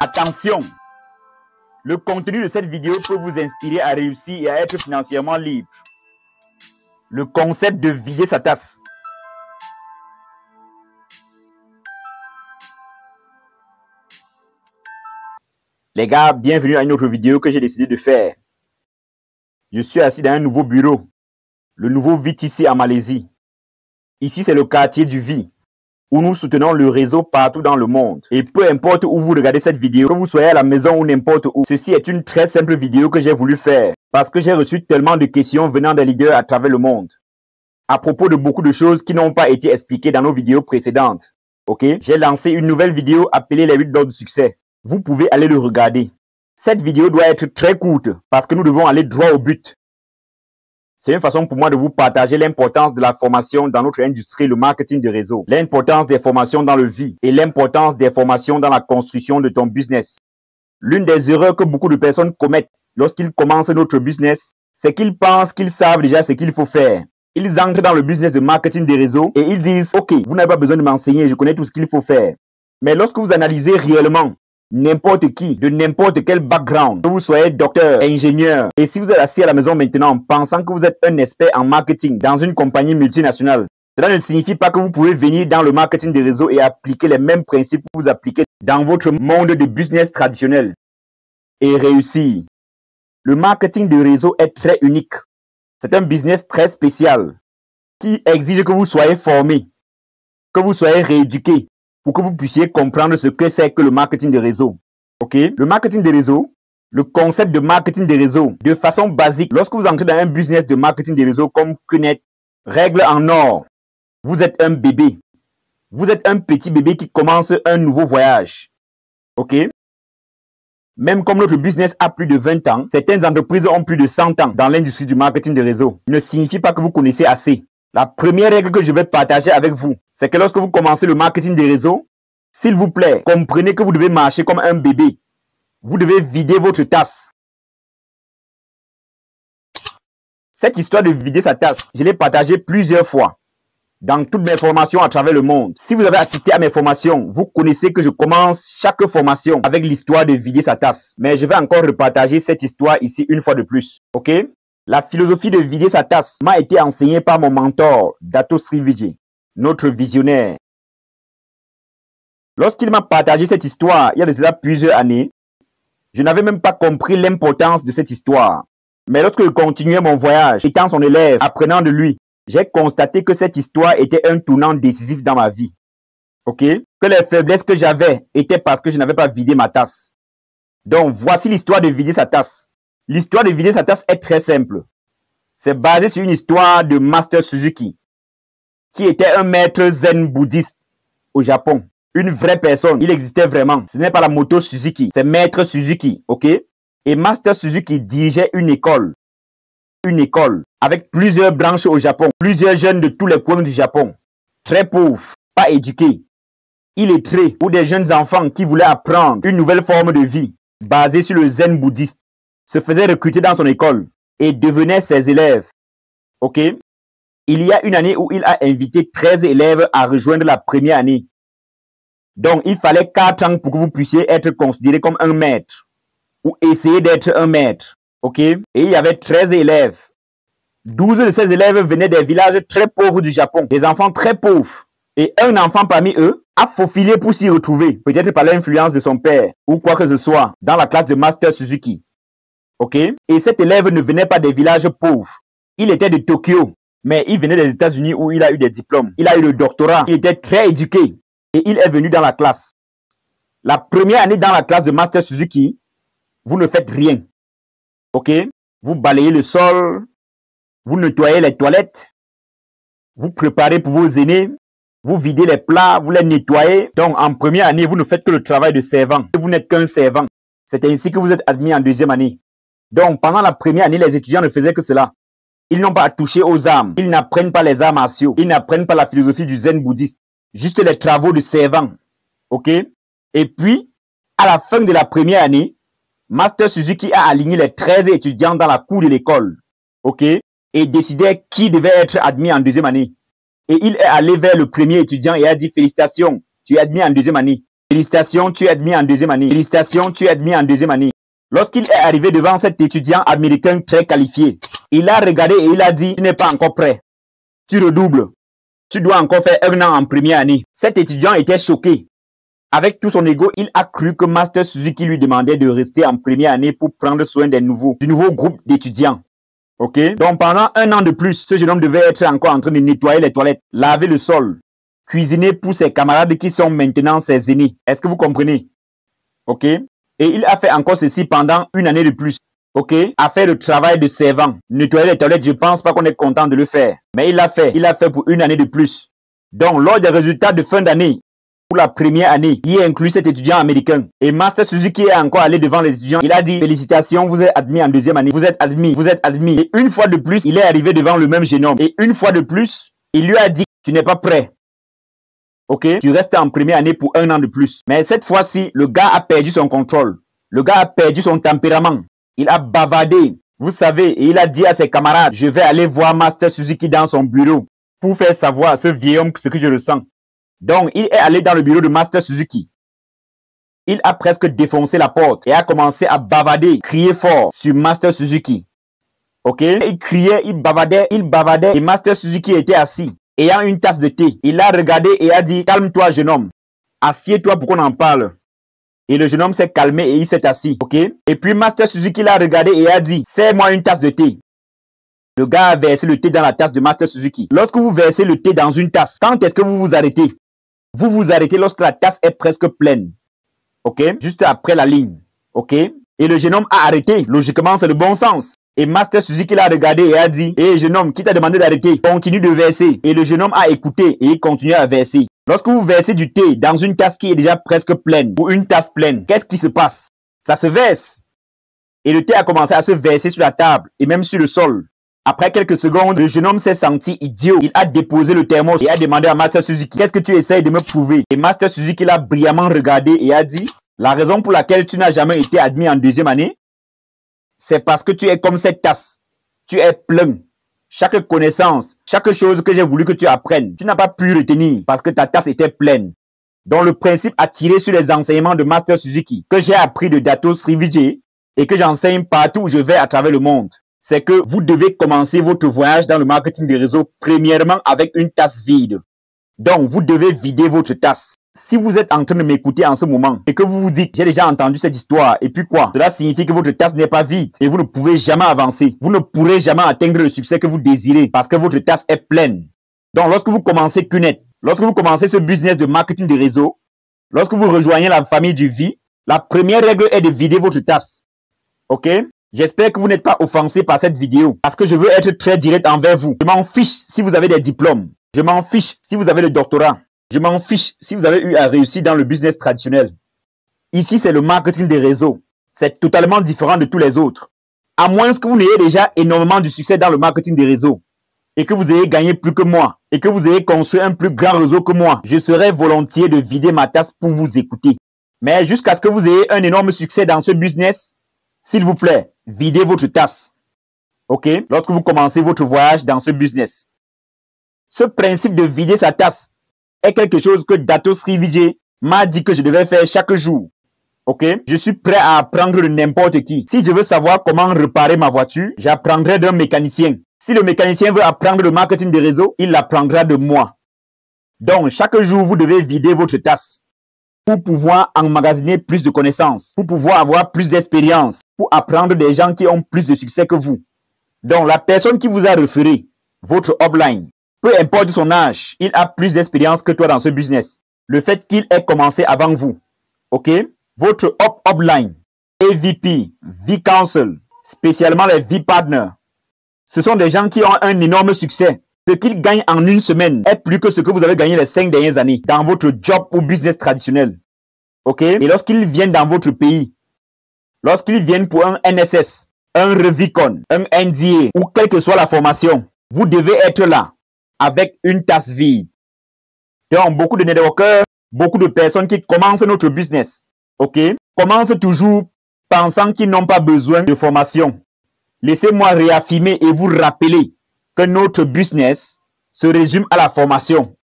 Attention, le contenu de cette vidéo peut vous inspirer à réussir et à être financièrement libre. Le concept de vider sa tasse. Les gars, bienvenue à une autre vidéo que j'ai décidé de faire. Je suis assis dans un nouveau bureau, le nouveau VTC en Malaisie. Ici, c'est le quartier du V, où nous soutenons le réseau partout dans le monde. Et peu importe où vous regardez cette vidéo, que vous soyez à la maison ou n'importe où, ceci est une très simple vidéo que j'ai voulu faire parce que j'ai reçu tellement de questions venant des leaders à travers le monde à propos de beaucoup de choses qui n'ont pas été expliquées dans nos vidéos précédentes. Ok? J'ai lancé une nouvelle vidéo appelée les 8 lois du succès. Vous pouvez aller le regarder. Cette vidéo doit être très courte parce que nous devons aller droit au but. C'est une façon pour moi de vous partager l'importance de la formation dans notre industrie, le marketing de réseau, l'importance des formations dans le vie et l'importance des formations dans la construction de ton business. L'une des erreurs que beaucoup de personnes commettent lorsqu'ils commencent notre business, c'est qu'ils pensent qu'ils savent déjà ce qu'il faut faire. Ils entrent dans le business de marketing des réseaux et ils disent « Ok, vous n'avez pas besoin de m'enseigner, je connais tout ce qu'il faut faire. » Mais lorsque vous analysez réellement n'importe qui, de n'importe quel background, que vous soyez docteur, ingénieur, et si vous êtes assis à la maison maintenant en pensant que vous êtes un expert en marketing dans une compagnie multinationale, cela ne signifie pas que vous pouvez venir dans le marketing des réseaux et appliquer les mêmes principes que vous appliquez dans votre monde de business traditionnel et réussir. Le marketing de réseau est très unique. C'est un business très spécial qui exige que vous soyez formé, que vous soyez rééduqué, pour que vous puissiez comprendre ce que c'est que le marketing de réseau. Ok? Le marketing de réseau, le concept de marketing de réseau, de façon basique, lorsque vous entrez dans un business de marketing de réseau comme Knet, règle en or, vous êtes un bébé. Vous êtes un petit bébé qui commence un nouveau voyage. Ok? Même comme notre business a plus de 20 ans, certaines entreprises ont plus de 100 ans dans l'industrie du marketing de réseau. Ne signifie pas que vous connaissez assez. La première règle que je vais partager avec vous, c'est que lorsque vous commencez le marketing des réseaux, s'il vous plaît, comprenez que vous devez marcher comme un bébé. Vous devez vider votre tasse. Cette histoire de vider sa tasse, je l'ai partagée plusieurs fois dans toutes mes formations à travers le monde. Si vous avez assisté à mes formations, vous connaissez que je commence chaque formation avec l'histoire de vider sa tasse. Mais je vais encore repartager cette histoire ici une fois de plus. Ok? La philosophie de vider sa tasse m'a été enseignée par mon mentor, Dato Sri Vijay, notre visionnaire. Lorsqu'il m'a partagé cette histoire, il y a déjà plusieurs années, je n'avais même pas compris l'importance de cette histoire. Mais lorsque je continuais mon voyage, étant son élève, apprenant de lui, j'ai constaté que cette histoire était un tournant décisif dans ma vie. Ok? Que les faiblesses que j'avais étaient parce que je n'avais pas vidé ma tasse. Donc, voici l'histoire de vider sa tasse. L'histoire de vider sa tasse est très simple. C'est basé sur une histoire de Master Suzuki, qui était un maître zen bouddhiste au Japon. Une vraie personne, il existait vraiment. Ce n'est pas la moto Suzuki, c'est Maître Suzuki, ok? Et Master Suzuki dirigeait une école avec plusieurs branches au Japon, plusieurs jeunes de tous les coins du Japon, très pauvres, pas éduqués, illettrés ou des jeunes enfants qui voulaient apprendre une nouvelle forme de vie basée sur le zen bouddhiste, se faisaient recruter dans son école et devenaient ses élèves, ok? Il y a une année où il a invité 13 élèves à rejoindre la première année. Donc, il fallait 4 ans pour que vous puissiez être considéré comme un maître ou essayer d'être un maître. Ok? Et il y avait 13 élèves. 12 de ces élèves venaient des villages très pauvres du Japon, des enfants très pauvres. Et un enfant parmi eux a faufilé pour s'y retrouver, peut-être par l'influence de son père ou quoi que ce soit, dans la classe de Master Suzuki. Ok? Et cet élève ne venait pas des villages pauvres. Il était de Tokyo, mais il venait des États-Unis où il a eu des diplômes. Il a eu le doctorat. Il était très éduqué. Et il est venu dans la classe. La première année dans la classe de Master Suzuki, vous ne faites rien. Ok? Vous balayez le sol, vous nettoyez les toilettes, vous préparez pour vos aînés, vous videz les plats, vous les nettoyez. Donc, en première année, vous ne faites que le travail de servant. Vous n'êtes qu'un servant. C'est ainsi que vous êtes admis en deuxième année. Donc, pendant la première année, les étudiants ne faisaient que cela. Ils n'ont pas à toucher aux armes. Ils n'apprennent pas les arts martiaux. Ils n'apprennent pas la philosophie du zen bouddhiste. Juste les travaux de servant. Ok? Et puis, à la fin de la première année, Master Suzuki a aligné les 13 étudiants dans la cour de l'école. Ok? Et décidait qui devait être admis en deuxième année. Et il est allé vers le premier étudiant et a dit « Félicitations, tu es admis en deuxième année. » Félicitations, tu es admis en deuxième année. Félicitations, tu es admis en deuxième année. Lorsqu'il est arrivé devant cet étudiant américain très qualifié, il a regardé et il a dit, tu n'es pas encore prêt. Tu redoubles. Tu dois encore faire 1 an en première année. Cet étudiant était choqué. Avec tout son ego, il a cru que Master Suzuki lui demandait de rester en première année pour prendre soin du nouveau groupe d'étudiants. Ok? Donc pendant 1 an de plus, ce jeune homme devait être encore en train de nettoyer les toilettes, laver le sol, cuisiner pour ses camarades qui sont maintenant ses aînés. Est-ce que vous comprenez? Ok? Et il a fait encore ceci pendant 1 année de plus. Ok? A fait le travail de servant. Nettoyer les toilettes, je pense pas qu'on est content de le faire. Mais il l'a fait. Il l'a fait pour 1 année de plus. Donc, lors des résultats de fin d'année, pour la première année, il a inclus cet étudiant américain. Et Master Suzuki est encore allé devant les étudiants. Il a dit, félicitations, vous êtes admis en deuxième année. Vous êtes admis, vous êtes admis. Et une fois de plus, il est arrivé devant le même jeune homme. Et une fois de plus, il lui a dit, tu n'es pas prêt. Ok? Tu restes en première année pour 1 an de plus. Mais cette fois-ci, le gars a perdu son contrôle. Le gars a perdu son tempérament. Il a bavardé. Vous savez, et il a dit à ses camarades, je vais aller voir Master Suzuki dans son bureau pour faire savoir à ce vieil homme ce que je ressens. Donc, il est allé dans le bureau de Master Suzuki. Il a presque défoncé la porte et a commencé à bavarder, crier fort sur Master Suzuki. Ok? Il criait, il bavardait et Master Suzuki était assis, ayant une tasse de thé. Il a regardé et a dit, calme-toi, jeune homme. Assieds-toi pour qu'on en parle. Et le jeune homme s'est calmé et il s'est assis. Ok? Et puis Master Suzuki l'a regardé et a dit, serre-moi une tasse de thé. Le gars a versé le thé dans la tasse de Master Suzuki. Lorsque vous versez le thé dans une tasse, quand est-ce que vous vous arrêtez? Vous vous arrêtez lorsque la tasse est presque pleine. Ok? Juste après la ligne. Ok? Et le jeune homme a arrêté. Logiquement, c'est le bon sens. Et Master Suzuki l'a regardé et a dit, hé jeune homme, qui t'a demandé d'arrêter? Continue de verser. Et le jeune homme a écouté et il continue à verser. Lorsque vous versez du thé dans une tasse qui est déjà presque pleine, ou une tasse pleine, qu'est-ce qui se passe? Ça se verse. Et le thé a commencé à se verser sur la table et même sur le sol. Après quelques secondes, le jeune homme s'est senti idiot. Il a déposé le thermos et a demandé à Master Suzuki, qu'est-ce que tu essayes de me prouver? Et Master Suzuki l'a brillamment regardé et a dit, la raison pour laquelle tu n'as jamais été admis en deuxième année, c'est parce que tu es comme cette tasse. Tu es plein. Chaque connaissance, chaque chose que j'ai voulu que tu apprennes, tu n'as pas pu retenir parce que ta tasse était pleine. Donc le principe à tirer sur les enseignements de Master Suzuki, que j'ai appris de Dato Sri Vijay et que j'enseigne partout où je vais à travers le monde, c'est que vous devez commencer votre voyage dans le marketing des réseaux premièrement avec une tasse vide. Donc, vous devez vider votre tasse. Si vous êtes en train de m'écouter en ce moment et que vous vous dites, j'ai déjà entendu cette histoire, et puis quoi? Cela signifie que votre tasse n'est pas vide et vous ne pouvez jamais avancer. Vous ne pourrez jamais atteindre le succès que vous désirez parce que votre tasse est pleine. Donc, lorsque vous commencez QNET, lorsque vous commencez ce business de marketing des réseaux, lorsque vous rejoignez la famille du vie, la première règle est de vider votre tasse. Ok? J'espère que vous n'êtes pas offensé par cette vidéo parce que je veux être très direct envers vous. Je m'en fiche si vous avez des diplômes. Je m'en fiche si vous avez le doctorat. Je m'en fiche si vous avez eu à réussir dans le business traditionnel. Ici, c'est le marketing des réseaux. C'est totalement différent de tous les autres. À moins que vous n'ayez déjà énormément de succès dans le marketing des réseaux et que vous ayez gagné plus que moi et que vous ayez construit un plus grand réseau que moi, je serais volontiers de vider ma tasse pour vous écouter. Mais jusqu'à ce que vous ayez un énorme succès dans ce business, s'il vous plaît, videz votre tasse. Ok? Lorsque vous commencez votre voyage dans ce business. Ce principe de vider sa tasse est quelque chose que Dato Sri Vijay m'a dit que je devais faire chaque jour. Ok? Je suis prêt à apprendre de n'importe qui. Si je veux savoir comment réparer ma voiture, j'apprendrai d'un mécanicien. Si le mécanicien veut apprendre le marketing des réseaux, il l'apprendra de moi. Donc, chaque jour, vous devez vider votre tasse pour pouvoir emmagasiner plus de connaissances, pour pouvoir avoir plus d'expérience, pour apprendre des gens qui ont plus de succès que vous. Donc, la personne qui vous a référé, votre upline, peu importe son âge, il a plus d'expérience que toi dans ce business. Le fait qu'il ait commencé avant vous, ok? Votre upline, AVP, V-Counsel, spécialement les V-Partners, ce sont des gens qui ont un énorme succès. Ce qu'ils gagnent en une semaine est plus que ce que vous avez gagné les 5 dernières années dans votre job ou business traditionnel. Ok? Et lorsqu'ils viennent dans votre pays, lorsqu'ils viennent pour un NSS, un Revicon, un NDA ou quelle que soit la formation, vous devez être là avec une tasse vide. Donc, beaucoup de networkers, beaucoup de personnes qui commencent notre business, ok, commencent toujours pensant qu'ils n'ont pas besoin de formation. Laissez-moi réaffirmer et vous rappeler que notre business se résume à la formation.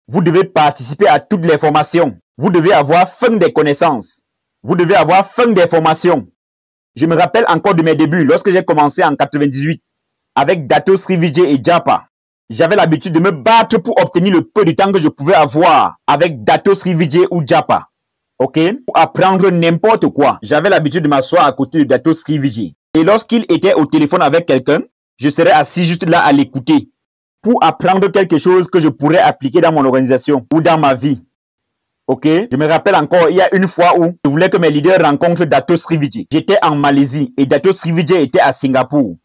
Vous devez participer à toutes les formations. Vous devez avoir faim des connaissances. Vous devez avoir faim des formations. Je me rappelle encore de mes débuts lorsque j'ai commencé en 98 avec Dato Sri Vijay et Japa. J'avais l'habitude de me battre pour obtenir le peu de temps que je pouvais avoir avec Dato Sri Vijay ou Japa. Ok? Pour apprendre n'importe quoi. J'avais l'habitude de m'asseoir à côté de Dato Sri Vijay. Et lorsqu'il était au téléphone avec quelqu'un, je serais assis juste là à l'écouter pour apprendre quelque chose que je pourrais appliquer dans mon organisation ou dans ma vie. Ok? Je me rappelle encore, il y a une fois où je voulais que mes leaders rencontrent Dato Sri Vijay. J'étais en Malaisie et Dato Sri Vijay était à Singapour.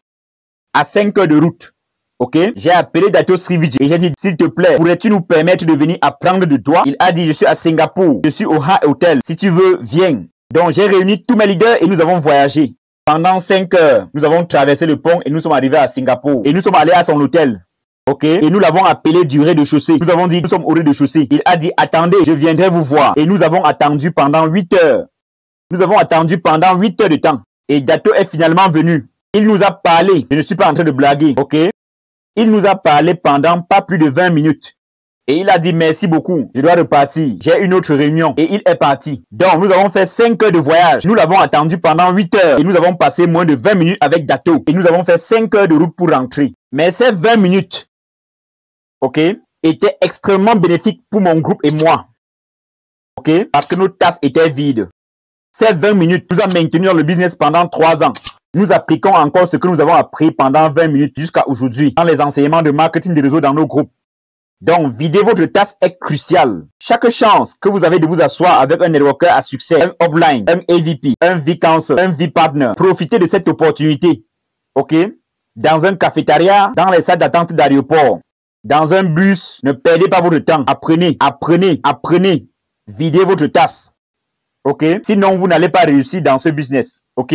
À 5 heures de route. Ok? J'ai appelé Dato Sri Vijay et j'ai dit, s'il te plaît, pourrais-tu nous permettre de venir apprendre de toi? Il a dit, je suis à Singapour, je suis au Ha Hotel. Si tu veux, viens. Donc, j'ai réuni tous mes leaders et nous avons voyagé. Pendant 5 heures, nous avons traversé le pont et nous sommes arrivés à Singapour. Et nous sommes allés à son hôtel. Ok? Et nous l'avons appelé du rez-de-chaussée. Nous avons dit, nous sommes au rez-de-chaussée. Il a dit, attendez, je viendrai vous voir. Et nous avons attendu pendant 8 heures. Nous avons attendu pendant 8 heures de temps. Et Dato est finalement venu. Il nous a parlé. Je ne suis pas en train de blaguer. Ok? Il nous a parlé pendant pas plus de 20 minutes. Et il a dit merci beaucoup, je dois repartir. J'ai une autre réunion. Et il est parti. Donc, nous avons fait 5 heures de voyage. Nous l'avons attendu pendant 8 heures. Et nous avons passé moins de 20 minutes avec Dato. Et nous avons fait 5 heures de route pour rentrer. Mais ces 20 minutes, ok, étaient extrêmement bénéfiques pour mon groupe et moi. Ok, parce que nos tasses étaient vides. Ces 20 minutes nous ont maintenu dans le business pendant 3 ans. Nous appliquons encore ce que nous avons appris pendant 20 minutes jusqu'à aujourd'hui dans les enseignements de marketing de réseau dans nos groupes. Donc, vider votre tasse est crucial. Chaque chance que vous avez de vous asseoir avec un networker à succès, un upline, un AVP, un V-Counsel, un V-Partner, profitez de cette opportunité. Ok? Dans un cafétéria, dans les salles d'attente d'aéroport, dans un bus, ne perdez pas votre temps. Apprenez, apprenez, apprenez. Videz votre tasse. Ok? Sinon, vous n'allez pas réussir dans ce business. Ok?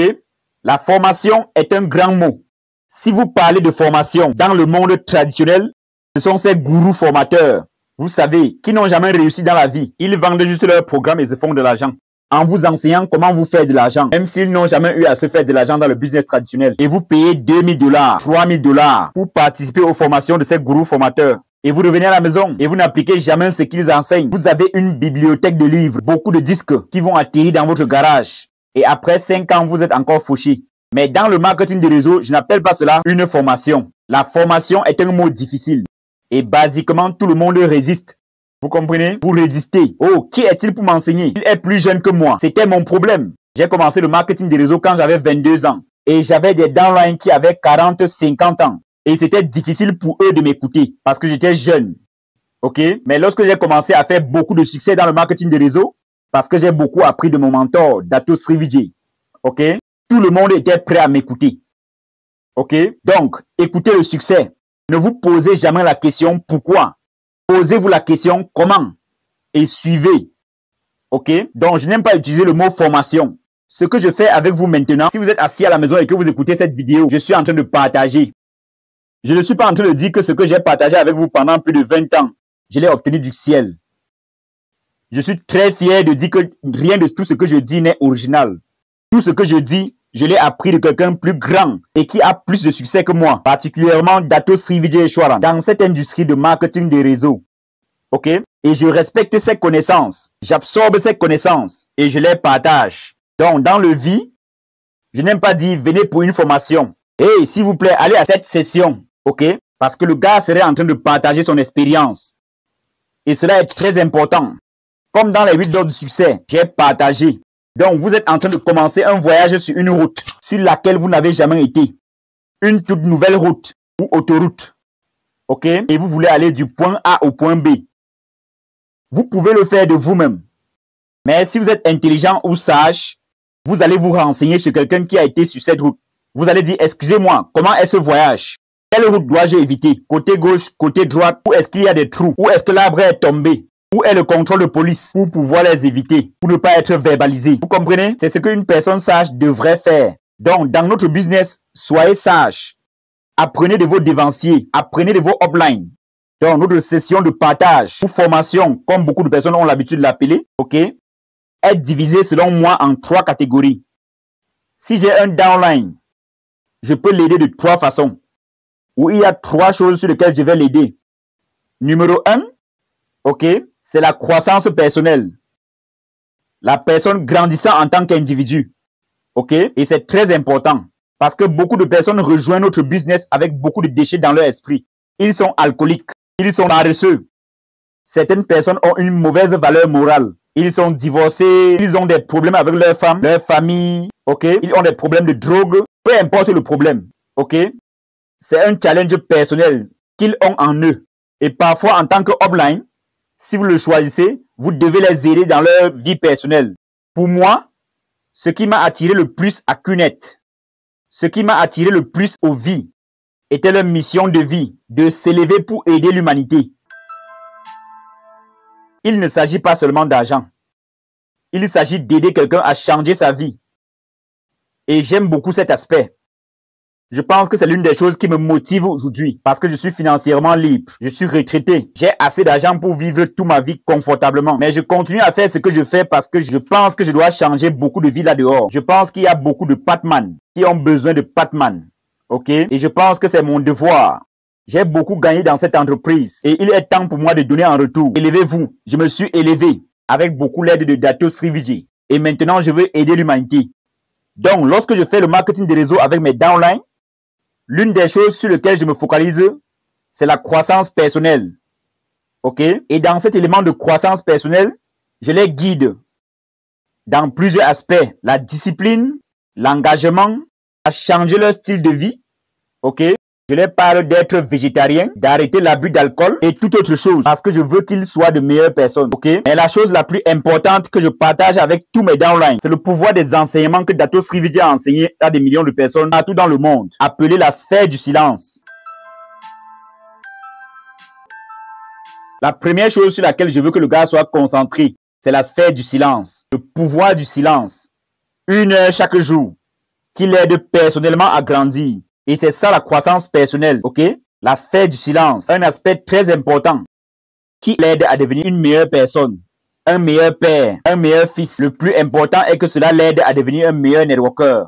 La formation est un grand mot. Si vous parlez de formation dans le monde traditionnel, ce sont ces gourous formateurs, vous savez, qui n'ont jamais réussi dans la vie. Ils vendent juste leur programme et se font de l'argent. En vous enseignant comment vous faire de l'argent, même s'ils n'ont jamais eu à se faire de l'argent dans le business traditionnel. Et vous payez $2000, $3000 pour participer aux formations de ces gourous formateurs. Et vous revenez à la maison et vous n'appliquez jamais ce qu'ils enseignent. Vous avez une bibliothèque de livres, beaucoup de disques qui vont atterrir dans votre garage. Et après 5 ans, vous êtes encore fauché. Mais dans le marketing de réseau, je n'appelle pas cela une formation. La formation est un mot difficile. Et basiquement, tout le monde résiste. Vous comprenez? Vous résistez. Oh, qui est-il pour m'enseigner? Il est plus jeune que moi. C'était mon problème. J'ai commencé le marketing de réseau quand j'avais 22 ans. Et j'avais des downlines qui avaient 40, 50 ans. Et c'était difficile pour eux de m'écouter parce que j'étais jeune. Ok? Mais lorsque j'ai commencé à faire beaucoup de succès dans le marketing de réseau, parce que j'ai beaucoup appris de mon mentor, Dato Sri Vijay. Ok? Tout le monde était prêt à m'écouter. Ok? Donc, écoutez le succès. Ne vous posez jamais la question pourquoi. Posez-vous la question comment. Et suivez. Ok? Donc, je n'aime pas utiliser le mot formation. Ce que je fais avec vous maintenant, si vous êtes assis à la maison et que vous écoutez cette vidéo, je suis en train de partager. Je ne suis pas en train de dire que ce que j'ai partagé avec vous pendant plus de 20 ans, je l'ai obtenu du ciel. Je suis très fier de dire que rien de tout ce que je dis n'est original. Tout ce que je dis, je l'ai appris de quelqu'un plus grand et qui a plus de succès que moi, particulièrement Dato Sri Vijay Eswaran, dans cette industrie de marketing des réseaux. Ok? Et je respecte ses connaissances, j'absorbe ses connaissances et je les partage. Donc, dans le vie, je n'aime pas dire venez pour une formation. Et s'il vous plaît, allez à cette session. Ok? Parce que le gars serait en train de partager son expérience. Et cela est très important. Comme dans les 8 ordres du succès, j'ai partagé. Donc, vous êtes en train de commencer un voyage sur une route sur laquelle vous n'avez jamais été. Une toute nouvelle route ou autoroute. Ok? Et vous voulez aller du point A au point B. Vous pouvez le faire de vous-même. Mais si vous êtes intelligent ou sage, vous allez vous renseigner chez quelqu'un qui a été sur cette route. Vous allez dire, excusez-moi, comment est ce voyage? Quelle route dois-je éviter? Côté gauche, côté droite? Où est-ce qu'il y a des trous? Où est-ce que l'arbre est tombé? Où est le contrôle de police pour pouvoir les éviter, pour ne pas être verbalisé? Vous comprenez? C'est ce qu'une personne sage devrait faire. Donc, dans notre business, soyez sage. Apprenez de vos dévanciers, apprenez de vos uplines. Donc, notre session de partage ou formation, comme beaucoup de personnes ont l'habitude de l'appeler, ok, est divisée selon moi en 3 catégories. Si j'ai un downline, je peux l'aider de 3 façons. Où il y a 3 choses sur lesquelles je vais l'aider. Numéro 1, ok, c'est la croissance personnelle. la personne grandissant en tant qu'individu. OK? Et c'est très important parce que beaucoup de personnes rejoignent notre business avec beaucoup de déchets dans leur esprit. Ils sont alcooliques, ils sont paresseux. Certaines personnes ont une mauvaise valeur morale. Ils sont divorcés, ils ont des problèmes avec leur femme, leur famille, OK? Ils ont des problèmes de drogue, peu importe le problème, OK? C'est un challenge personnel qu'ils ont en eux. Et parfois, en tant qu'upline, si vous le choisissez, vous devez les aider dans leur vie personnelle. Pour moi, ce qui m'a attiré le plus à QNET, ce qui m'a attiré le plus aux vies, était leur mission de vie, de s'élever pour aider l'humanité. Il ne s'agit pas seulement d'argent. Il s'agit d'aider quelqu'un à changer sa vie. Et j'aime beaucoup cet aspect. Je pense que c'est l'une des choses qui me motive aujourd'hui parce que je suis financièrement libre. Je suis retraité. J'ai assez d'argent pour vivre toute ma vie confortablement. Mais je continue à faire ce que je fais parce que je pense que je dois changer beaucoup de vies là dehors. Je pense qu'il y a beaucoup de Patman qui ont besoin de Patman. OK? Et je pense que c'est mon devoir. J'ai beaucoup gagné dans cette entreprise et il est temps pour moi de donner en retour. Élevez-vous. Je me suis élevé avec beaucoup l'aide de Dato Sri Vijay. Et maintenant, je veux aider l'humanité. Donc, lorsque je fais le marketing des réseaux avec mes downlines, l'une des choses sur lesquelles je me focalise, c'est la croissance personnelle. OK? Et dans cet élément de croissance personnelle, je les guide dans plusieurs aspects. La discipline, l'engagement, à changer leur style de vie. OK? Je leur parle d'être végétarien, d'arrêter l'abus d'alcool et toute autre chose parce que je veux qu'ils soient de meilleures personnes. OK? Mais la chose la plus importante que je partage avec tous mes downlines, c'est le pouvoir des enseignements que Dato Sri Vijay a enseigné à des millions de personnes partout dans le monde, appelé la sphère du silence. La première chose sur laquelle je veux que le gars soit concentré, c'est la sphère du silence, le pouvoir du silence. 1 heure chaque jour, qui l'aide personnellement à grandir. Et c'est ça la croissance personnelle, OK? La sphère du silence, un aspect très important qui l'aide à devenir une meilleure personne, un meilleur père, un meilleur fils. Le plus important est que cela l'aide à devenir un meilleur networker.